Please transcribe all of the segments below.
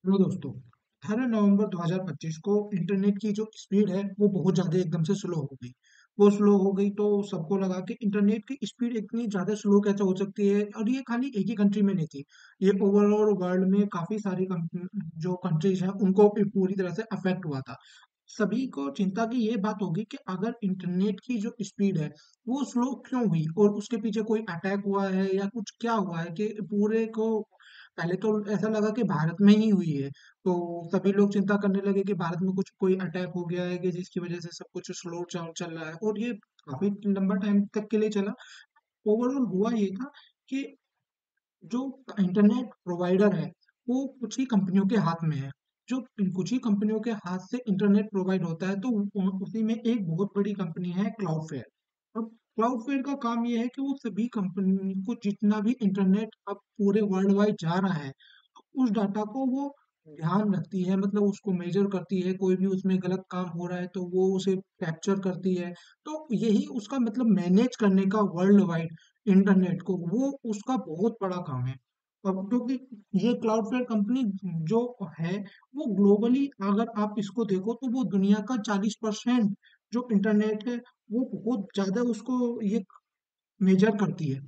Hello दोस्तों। 18 नवंबर 2025 को internet की जो स्पीड है वो बहुत ज़्यादा एकदम से स्लो हो गई। वो स्लो हो गई तो सबको लगा कि इंटरनेट की स्पीड इतनी ज़्यादा स्लो कैसे हो सकती है, और ये खाली एक ही कंट्री में नहीं थी। ये ओवरऑल वर्ल्ड में काफ़ी सारी जो कंट्रीज हैं उनको भी पूरी तरह से अफेक्ट हुआ था। सभी को चिंता की ये बात होगी कि अगर इंटरनेट की जो स्पीड है वो स्लो क्यों हुई, और उसके पीछे कोई अटैक हुआ है या कुछ क्या हुआ है कि पूरे को। पहले तो ऐसा लगा कि भारत में ही हुई है, तो सभी लोग चिंता करने लगे कि भारत में कुछ कोई अटैक हो गया है कि जिसकी वजह से सब कुछ स्लो चल चल रहा है, और ये काफी लंबा टाइम तक के लिए चला। ओवरऑल हुआ ये था कि जो इंटरनेट प्रोवाइडर है वो कुछ ही कंपनियों के हाथ में है। जो कुछ ही कंपनियों के हाथ से इंटरनेट प्रोवाइड होता है तो उसी में एक बहुत बड़ी कंपनी है क्लाउडफ्लेयर। अब क्लाउडफ्लेयर का काम ये है कि वो सभी कंपनी को जितना भी इंटरनेट अब पूरे वर्ल्ड वाइड जा रहा है उस डाटा को वो ध्यान रखती है, मतलब उसको मेजर करती है। कोई भी उसमें गलत काम हो रहा है तो वो उसे कैप्चर करती है। तो यही उसका मतलब मैनेज करने का वर्ल्ड वाइड इंटरनेट को, वो उसका बहुत बड़ा काम है। अब क्योंकि ये क्लाउडफ्लेयर कंपनी जो है वो ग्लोबली अगर आप इसको देखो तो वो दुनिया का 40% जो इंटरनेट है वो बहुत ज्यादा उसको ये मेजर करती है।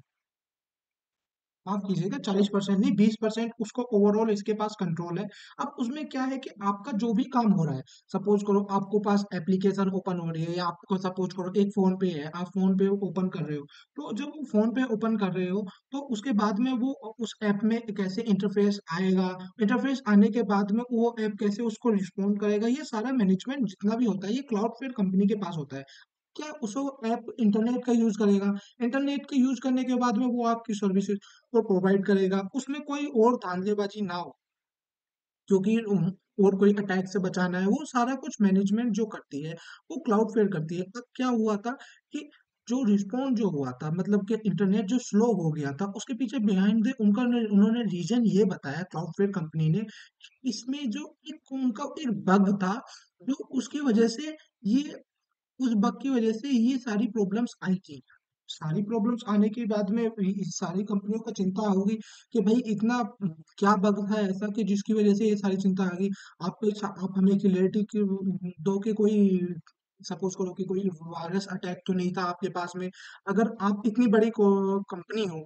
माफ कीजिएगा, 40% नहीं, 20% उसको ओवरऑल इसके पास कंट्रोल है। अब उसमें क्या है कि आपका जो भी काम हो रहा है, सपोज करो आपको पास एप्लीकेशन ओपन हो रही है, या आपको सपोज करो एक फोन पे है, आप फोन पे ओपन कर रहे हो। तो जब वो फोन पे ओपन कर रहे हो तो उसके बाद में वो उस ऐप में कैसे इंटरफेस आएगा, इंटरफेस आने के बाद में वो ऐप कैसे उसको रिस्पॉन्ड करेगा, ये सारा मैनेजमेंट जितना भी होता है ये क्लाउडफ्लेयर कंपनी के पास होता है। क्या उसको ऐप इंटरनेट का यूज करेगा, इंटरनेट के यूज करने के बाद में वो आपकी सर्विसेज को प्रोवाइड करेगा, उसमें कोई और धांधलीबाजी ना हो, क्योंकि और कोई अटैक से बचाना है, वो सारा कुछ मैनेजमेंट जो करती है वो क्लाउडफ्लेयर करती है। अब क्या हुआ था कि जो रिस्पॉन्स जो हुआ था, मतलब कि इंटरनेट जो स्लो हो गया था, उसके पीछे बिहाइंड द उनका उन्होंने रीजन ये बताया क्लाउडफ्लेयर कंपनी ने कि इसमें जो एक उनका एक बग था, जो उसकी वजह से ये उस बग की वजह से ये सारी प्रॉब्लम्स आई थी। सारी प्रॉब्लम्स आने के बाद में इस सारी कंपनियों को चिंता होगी कि भाई इतना क्या बग था ऐसा कि जिसकी वजह से ये सारी चिंता आ गई। आप हमें क्लियरिटी दो कि कोई सपोज करो कि कोई वायरस अटैक तो नहीं था आपके पास में। अगर आप इतनी बड़ी कंपनी हो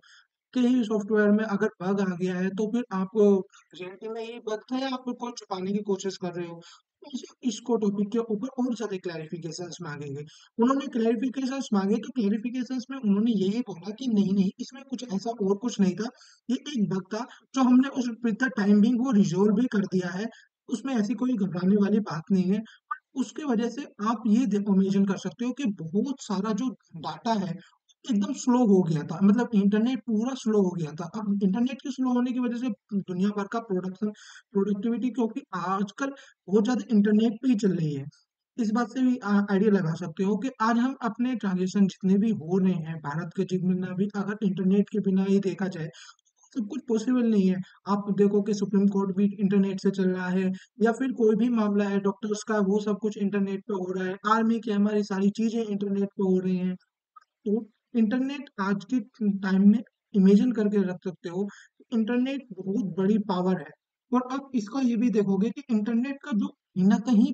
के ही सॉफ्टवेयर में अगर बग आ गया है तो फिर आप रियलिटी में ये बग था या आप उसको छुपाने की कोशिश कर रहे हो। तो इसको टॉपिक के ऊपर और ज्यादा क्लैरिफिकेशंस मांगेंगे। उन्होंने क्लैरिफिकेशंस मांगे तो क्लैरिफिकेशंस में उन्होंने यही बोला कि नहीं नहीं, इसमें कुछ ऐसा और कुछ नहीं था, ये एक बग था जो हमने उस विद द टाइम बिंग वो रिजोल्व भी कर दिया है। उसमें ऐसी कोई घबराने वाली बात नहीं है। उसके वजह से आप ये इमेजिन कर सकते हो कि बहुत सारा जो डाटा है एकदम स्लो हो गया था, मतलब इंटरनेट पूरा स्लो हो गया था। अब इंटरनेट के स्लो होने की वजह से दुनिया भर का प्रोडक्टिविटी, क्योंकि आजकल बहुत ज्यादा इंटरनेट पे ही चल रही है। इस बात से भी आइडिया लगा सकते हो कि आज हम अपने ट्रांजेक्शन जितने भी हो रहे हैं भारत के जितना भी, अगर इंटरनेट के बिना ही देखा जाए सब कुछ पॉसिबल नहीं है। आप देखो कि सुप्रीम कोर्ट भी इंटरनेट से चल रहा है, या फिर कोई भी मामला है डॉक्टर्स का वो सब कुछ इंटरनेट पे हो रहा है, आर्मी की हमारी सारी चीजें इंटरनेट पे हो रही हैं। तो इंटरनेट आज के टाइम में इमेजिन करके रख सकते हो, इंटरनेट बहुत बड़ी पावर है। और अब इसका ये भी देखोगे कि इंटरनेट का जो कहीं ना कहीं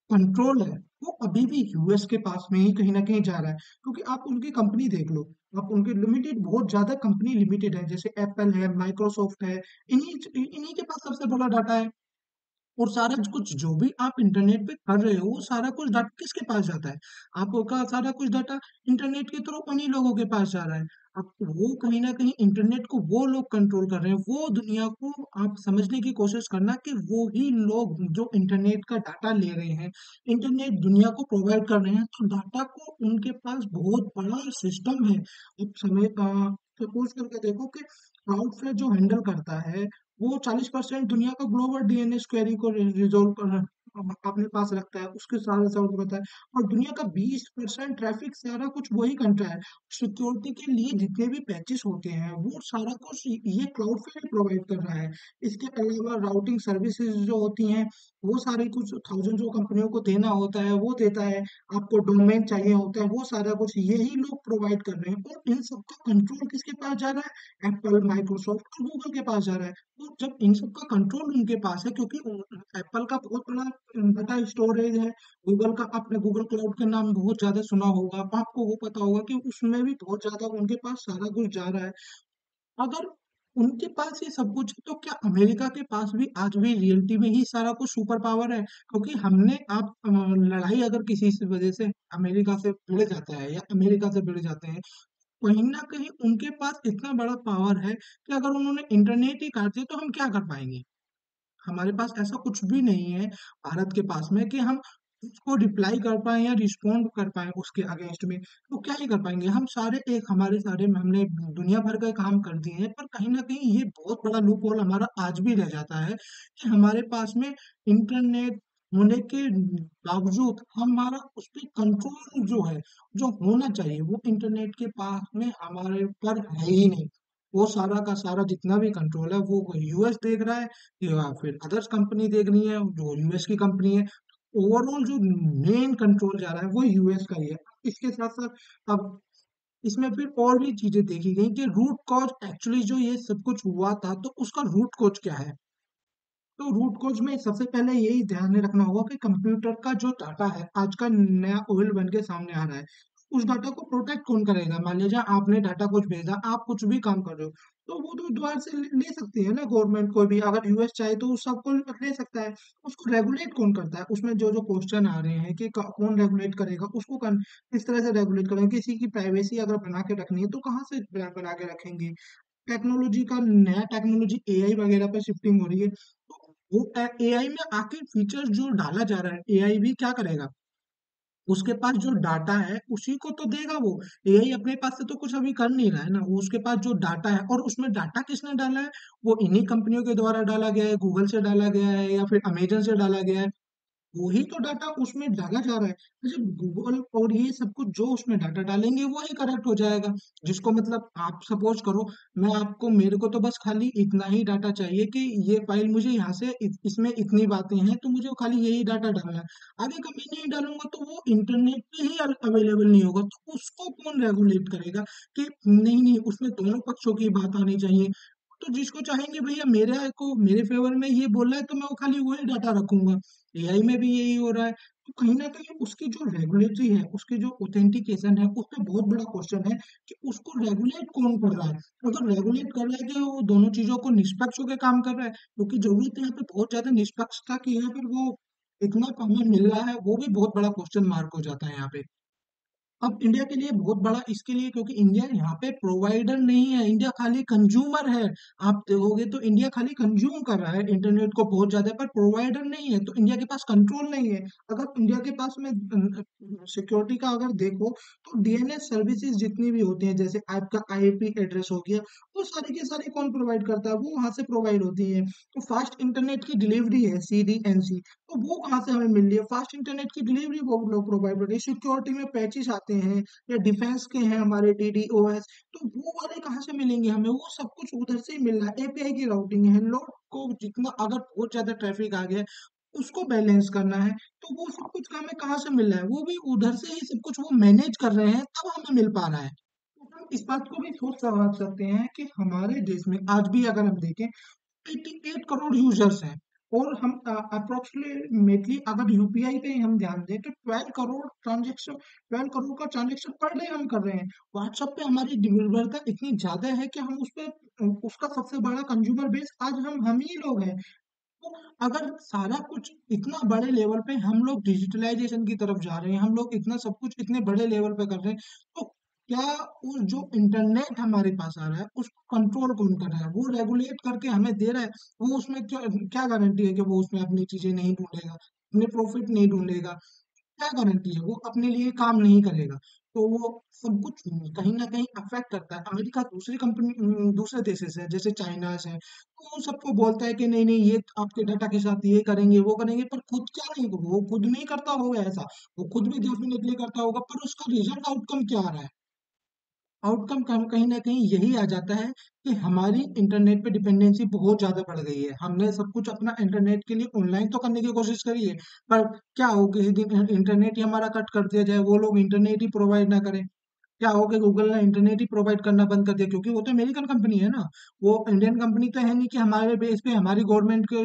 कंट्रोल है वो अभी भी यूएस के पास में ही कहीं ना कहीं जा रहा है, क्योंकि आप उनकी कंपनी देख लो। आप उनके लिमिटेड, बहुत ज्यादा कंपनी लिमिटेड है, जैसे एप्पल है, माइक्रोसॉफ्ट है, इन्हीं इन्हीं के पास सबसे बड़ा डाटा है। और सारा कुछ जो भी आप इंटरनेट पे कर रहे हो वो सारा कुछ डाटा किसके पास जाता है, आपका सारा कुछ डाटा इंटरनेट के थ्रू उन्हीं लोगों के पास जा रहा है। अब वो कहीं ना कहीं इंटरनेट को वो लोग कंट्रोल कर रहे हैं, वो दुनिया को आप समझने की कोशिश करना कि वो ही लोग जो इंटरनेट का डाटा ले रहे हैं, इंटरनेट दुनिया को प्रोवाइड कर रहे हैं, तो डाटा को उनके पास बहुत बड़ा सिस्टम है। अब समय सपोज करके देखो कि क्लाउडफ्लेयर जो हैंडल करता है वो 40% दुनिया का ग्लोबल डीएनएस क्वेरी को रिजोल्व कर अपने पास रखता है, उसके सारा सर्व करता है। और दुनिया का 20% ट्रैफिक सारा कुछ वही करता है। सिक्योरिटी के लिए जितने भी पैचेस होते हैं वो सारा कुछ ये क्लाउडफ्लेयर प्रोवाइड कर रहा है। इसके अलावा राउटिंग सर्विसेज जो होती हैं वो सारे कुछ थाउजेंड जो कंपनियों को देना होता है वो देता है। आपको डोमेन चाहिए होता है वो सारा कुछ यही लोग प्रोवाइड कर रहे हैं। और इन सबका कंट्रोल किसके पास जा रहा है? एप्पल, माइक्रोसॉफ्ट और गूगल के पास जा रहा है। तो जब इन सब का कंट्रोल उनके पास है, क्योंकि एप्पल का बहुत बड़ा डाटा स्टोरेज है, गूगल का आपने गूगल क्लाउड का नाम बहुत ज्यादा सुना होगा, आपको वो पता होगा कि उसमें भी बहुत ज्यादा उनके पास सारा कुछ जा रहा है। अगर उनके पास ये सब कुछ है, तो क्या अमेरिका के पास भी आज भी रियलिटी में ही सारा कुछ सुपर पावर है? क्योंकि हमने आप लड़ाई अगर किसी से वजह से अमेरिका से भिड़ जाता है या अमेरिका से भिड़ जाते हैं, कहीं ना कहीं उनके पास इतना बड़ा पावर है कि अगर उन्होंने इंटरनेट ही काट दिया तो हम क्या कर पाएंगे? हमारे पास ऐसा कुछ भी नहीं है भारत के पास में कि हम उसको रिप्लाई कर पाए या रिस्पॉन्ड कर पाए उसके अगेंस्ट में। तो क्या ही कर पाएंगे हम? सारे एक हमारे सारे में हमने दुनिया भर का काम कर दिए हैं, पर कहीं ना कहीं ये बहुत बड़ा लूप होल हमारा आज भी रह जाता है कि हमारे पास में इंटरनेट होने के बावजूद हमारा उस पर कंट्रोल जो है, जो होना चाहिए, वो इंटरनेट के पास में हमारे पर है ही नहीं। वो सारा का सारा जितना भी कंट्रोल है वो यूएस देख रहा है या फिर अदर्स कंपनी देख रही है जो यूएस की कंपनी है। ओवरऑल जो मेन कंट्रोल जा रहा है वो यूएस का ही है। इसके साथ साथ अब इसमें फिर और भी चीजें देखी गई कि रूट कॉज एक्चुअली जो ये सब कुछ हुआ था तो उसका रूट कॉज क्या है। तो रूट कॉज में सबसे पहले यही ध्यान में रखना होगा कि कंप्यूटर का जो डाटा है आज का नया ऑयल बन के सामने आ रहा है। उस डाटा को प्रोटेक्ट कौन करेगा? मान लीजिए आपने डाटा कुछ भेजा, आप कुछ भी काम कर रहे हो, तो वो तो द्वार से ले सकती है ना गवर्नमेंट। कोई भी अगर यूएस चाहे तो उस सबको ले सकता है। उसको रेगुलेट कौन करता है? उसमें जो जो क्वेश्चन आ रहे हैं कि कौन रेगुलेट करेगा उसको, किस तरह से रेगुलेट करेंगे? किसी की प्राइवेसी अगर बना के रखनी है तो कहाँ से बना के रखेंगे? टेक्नोलॉजी का नया टेक्नोलॉजी एआई वगैरह पर शिफ्टिंग हो रही है, तो वो एआई में आके फीचर जो डाला जा रहा है एआई भी क्या करेगा? उसके पास जो डाटा है उसी को तो देगा वो। एआई अपने पास से तो कुछ अभी कर नहीं रहा है ना, वो उसके पास जो डाटा है, और उसमें डाटा किसने डाला है? वो इन्हीं कंपनियों के द्वारा डाला गया है, गूगल से डाला गया है या फिर अमेजन से डाला गया है। वही तो डाटा उसमें डाला जा रहा है। जब गूगल और ये सब कुछ जो उसमें डाटा डालेंगे वही करेक्ट हो जाएगा। जिसको मतलब आप सपोज करो, मैं आपको मेरे को तो बस खाली इतना ही डाटा चाहिए कि ये फाइल मुझे यहाँ से इसमें इतनी बातें हैं तो मुझे खाली यही डाटा डालना है। आगे कभी नहीं डालूंगा तो वो इंटरनेट पे ही अवेलेबल नहीं होगा, तो उसको कौन रेगुलेट करेगा कि नहीं नहीं उसमें दोनों पक्षों की बात आनी चाहिए? तो जिसको चाहेंगे भैया मेरे को मेरे फेवर में ये बोल रहा है तो मैं वो खाली वही डाटा रखूंगा। एआई में भी यही हो रहा है। तो कहीं ना कहीं उसकी जो रेगुलेटरी है, उसकी जो ऑथेंटिकेशन है, उस पर बहुत बड़ा क्वेश्चन है कि उसको रेगुलेट कौन कर रहा है। अगर रेगुलेट कर रहा है कि वो दोनों चीजों को निष्पक्ष होकर काम कर रहा है, क्योंकि जरूरत यहाँ पे बहुत ज्यादा निष्पक्षता की है, फिर वो इतना हमें मिल रहा है वो भी बहुत बड़ा क्वेश्चन मार्क हो जाता है यहाँ पे। अब इंडिया के लिए बहुत बड़ा इसके लिए, क्योंकि इंडिया यहाँ पे प्रोवाइडर नहीं है, इंडिया खाली कंज्यूमर है। आप देखोगे तो इंडिया खाली कंज्यूम कर रहा है इंटरनेट को बहुत ज्यादा, पर प्रोवाइडर नहीं है, तो इंडिया के पास कंट्रोल नहीं है। अगर इंडिया के पास में सिक्योरिटी का अगर देखो तो डीएनएस सर्विसेज जितनी भी होती हैं, जैसे आपका आईपी एड्रेस हो गया, वो सारी के सारी कौन प्रोवाइड करता है? वो वहां से प्रोवाइड होती है। तो फास्ट इंटरनेट की डिलीवरी है सीडीएनसी, तो वो कहाँ से हमें मिल रही है? फास्ट इंटरनेट की डिलीवरी वो लोग प्रोवाइड कर रही है। सिक्योरिटी में पैचेस आते हैं या डिफेंस के हैं हमारे डीडीओएस, तो वो वाले कहाँ से मिलेंगे हमें? वो सब कुछ उधर से ही मिल रहा है। एपीआई की राउटिंग है, लोड को जितना अगर बहुत ज्यादा ट्रैफिक आ गया उसको बैलेंस करना है, तो वो सब कुछ हमें कहाँ से मिल रहा है? वो भी उधर से ही सब कुछ वो मैनेज कर रहे हैं तब हमें मिल पा रहा है। तो हम इस बात को भी सोच समझ सकते हैं कि हमारे देश में आज भी अगर हम देखें 88 करोड़ यूजर्स हैं, और हम अप्रोक्सीमेटली अगर यूपीआई पे हम ध्यान दें तो 12 करोड़ का ट्रांजेक्शन पर डे हम कर रहे हैं। व्हाट्सएप पे हमारी निर्भरता इतनी ज्यादा है कि हम उस पे उसका सबसे बड़ा कंज्यूमर बेस आज हम ही लोग हैं। तो अगर सारा कुछ इतना बड़े लेवल पे हम लोग डिजिटलाइजेशन की तरफ जा रहे हैं, हम लोग इतना सब कुछ इतने बड़े लेवल पे कर रहे हैं, तो क्या वो जो इंटरनेट हमारे पास आ रहा है उसको कंट्रोल कौन कर रहा है? वो रेगुलेट करके हमें दे रहा है। वो उसमें क्या क्या गारंटी है कि वो उसमें अपनी चीजें नहीं ढूंढेगा, अपने प्रॉफिट नहीं ढूंढेगा? क्या गारंटी है वो अपने लिए काम नहीं करेगा? तो वो सब कुछ कहीं न कहीं अफ़ेक्ट करता है। अमेरिका दूसरी कंपनी दूसरे देशों से है, जैसे चाइना से, तो वो सबको बोलता है कि नहीं-नहीं ये आपके डाटा के साथ ये करेंगे, वो करेंगे, पर खुद क्या नहीं वो खुद नहीं करता होगा ऐसा। वो खुद भी डेफ़िनिटली करता होगा, पर उसका रिज़ल्ट आउटकम क्या आ रहा है? आउटकम कहीं न कहीं यही आ जाता है कि हमारी इंटरनेट पे डिपेंडेंसी बहुत ज़्यादा बढ़ गई है। हमने सब कुछ अपना इंटरनेट के लिए ऑनलाइन तो करने की कोशिश करी है, पर क्या हो किसी दिन इंटरनेट ही हमारा कट कर दिया जाए, वो लोग इंटरनेट ही प्रोवाइड ना करें। क्या हो गया गूगल ने इंटरनेट ही प्रोवाइड करना बंद कर दिया क्योंकि वो तो अमेरिकन कंपनी है ना। वो इंडियन कंपनी तो है नहीं कि हमारे बेस पे हमारी गवर्नमेंट के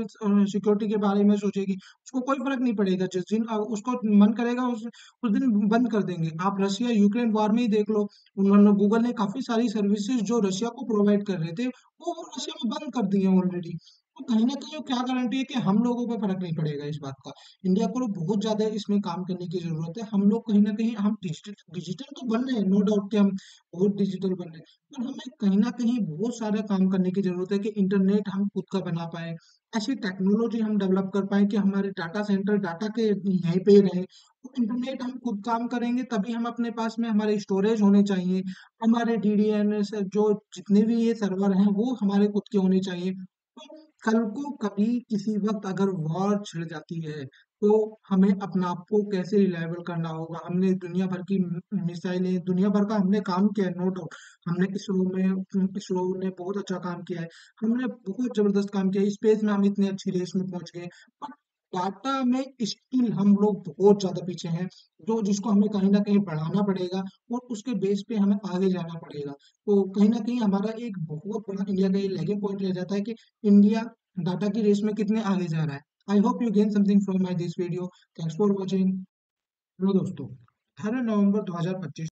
सिक्योरिटी के बारे में सोचेगी। उसको कोई फर्क नहीं पड़ेगा जिस दिन उसको मन करेगा उस दिन बंद कर देंगे। आप रशिया यूक्रेन वॉर में ही देख लो। उन्होंने गूगल ने काफी सारी सर्विसेज जो रशिया को प्रोवाइड कर रहे थे वो रशिया में बंद कर दिए ऑलरेडी। तो कहीं ना कहीं वो क्या गारंटी है कि हम लोगों पे फर्क नहीं पड़ेगा इस बात का। इंडिया को बहुत ज़्यादा इसमें काम करने की ज़रूरत है। हम लोग कहीं न कहीं हम डिजिटल डिजिटल तो बन रहे हैं, नो डाउट कि हम बहुत डिजिटल बन रहे हैं। पर हमें कहीं न कहीं बहुत सारा काम करने की ज़रूरत है कि इंटरनेट हम खुद का बना पाएँ। ऐसी टेक्नोलॉजी हम डेवलप कर पाएँ कि हमारे डाटा सेंटर डाटा के यहीं पे ही रहें। तो इंटरनेट हम खुद काम करेंगे तभी हम अपने पास में हमारे स्टोरेज होने चाहिए। हमारे डीडीएनएस जो जितने भी ये सर्वर हैं वो हमारे खुद के होने चाहिए। तो कल को कभी किसी वक़्त अगर वॉर छिड़ जाती है तो हमें अपने आप को कैसे रिलायबल करना होगा। हमने दुनिया भर की मिसाइलें दुनिया भर का हमने काम किया है नो डाउट। हमने इसरो ने बहुत अच्छा काम किया है। हमने बहुत ज़बरदस्त काम किया है। स्पेस में हम इतनी अच्छी रेस में पहुँच गए। पर डाटा में स्टिल हम लोग बहुत ज़्यादा पीछे हैं, जो जिसको हमें कहीं न कहीं बढ़ाना पड़ेगा और उसके बेस पे हमें आगे जाना पड़ेगा। तो कहीं न कहीं हमारा एक बहुत बड़ा इंडिया का ये लैगिंग पॉइंट रह जाता है कि इंडिया डाटा की रेस में कितने आगे जा रहा है। I hope you gain something from my this video. Thanks for watching. Hello दोस्तों, 18 नवंबर 2025